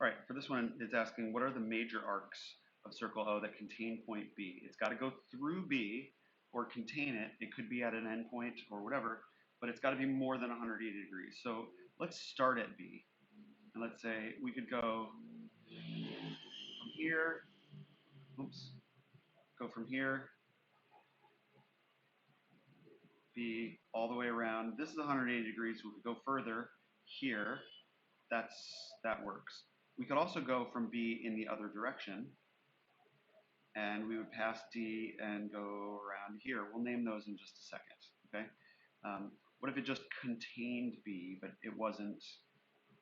All right, for this one, it's asking what are the major arcs of circle O that contain point B? It's got to go through B or contain it. It could be at an endpoint or whatever, but it's got to be more than 180 degrees. So let's start at B. And let's say we could go from here, oops, go from here, B, all the way around. This is 180 degrees, so we could go further here. That works. We could also go from B in the other direction, and we would pass D and go around here. We'll name those in just a second, okay? What if it just contained B, but it wasn't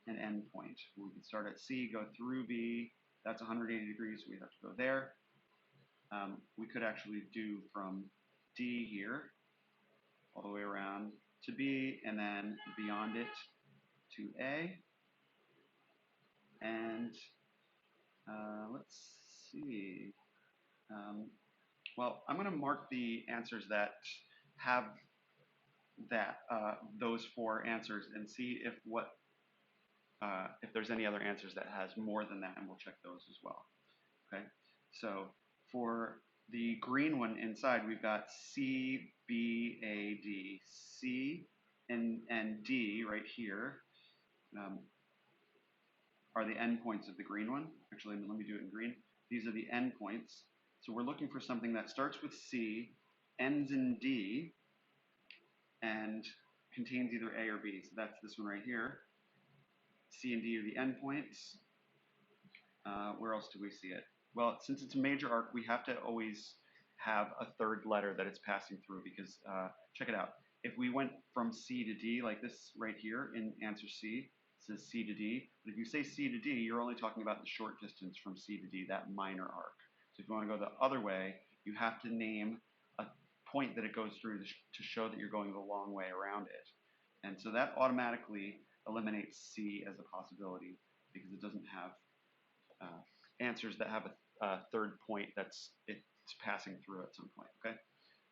an endpoint? We could start at C, go through B. That's 180 degrees, so we'd have to go there. We could actually do from D here, all the way around to B, and then beyond it to A. And let's see. Well, I'm going to mark the answers that have those four answers and see if there's any other answers that has more than that, and we'll check those as well. Okay, so for the green one inside, we've got C, B, A, D. C and D right here are the endpoints of the green one. Actually, let me do it in green. These are the endpoints. So we're looking for something that starts with C, ends in D, and contains either A or B. So that's this one right here. C and D are the endpoints. Where else do we see it? Well, since it's a major arc, we have to always have a third letter that it's passing through because, check it out. If we went from C to D, like this right here in answer C, it says C to D. But if you say C to D, you're only talking about the short distance from C to D, that minor arc. So if you want to go the other way, you have to name a point that it goes through to show that you're going the long way around it. And so that automatically eliminates C as a possibility because it doesn't have answers that have a third point it's passing through at some point, okay?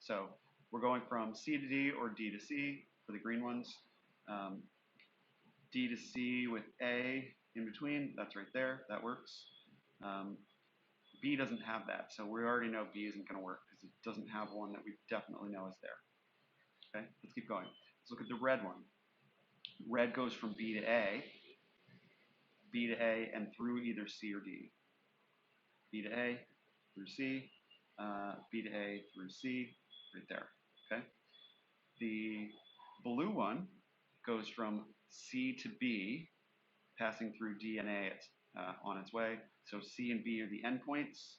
So we're going from C to D or D to C for the green ones. D to C with A in between, that's right there, that works. B doesn't have that, so we already know B isn't going to work because it doesn't have one that we definitely know is there. Okay, let's keep going. Let's look at the red one. Red goes from B to A, and through either C or D. B to A through C, B to A through C, right there. Okay. The blue one goes from C to B, passing through D and A on its way. So C and B are the endpoints,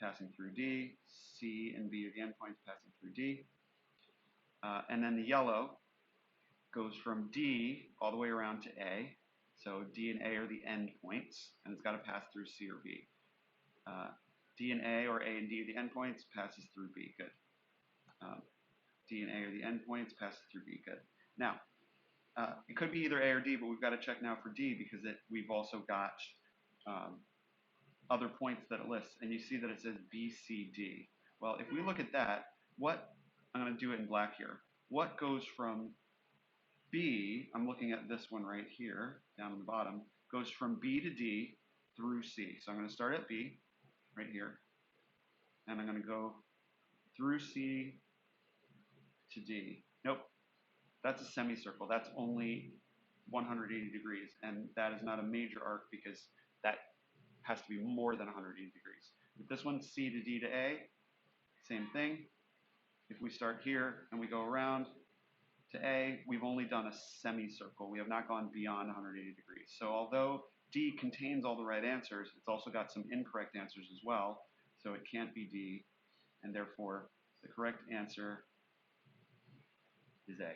passing through D. C and B are the endpoints, passing through D. And then the yellow goes from D all the way around to A. So D and A are the endpoints, and it's got to pass through C or B. D and A or A and D are the endpoints, passes through B. Good. D and A are the endpoints, passes through B. Good. Now, it could be either A or D, but we've got to check now for D because we've also got other points that it lists, and you see that it says B, C, D. Well, if we look at that, I'm going to do it in black here. What goes from B, I'm looking at this one right here, down at the bottom, goes from B to D through C. So I'm going to start at B, right here, and I'm going to go through C to D. Nope, that's a semicircle. That's only 180 degrees, and that is not a major arc because that has to be more than 180 degrees. With this one, C to D to A, same thing. If we start here and we go around to A, we've only done a semicircle. We have not gone beyond 180 degrees. So although D contains all the right answers, it's also got some incorrect answers as well. So it can't be D, and therefore the correct answer is A.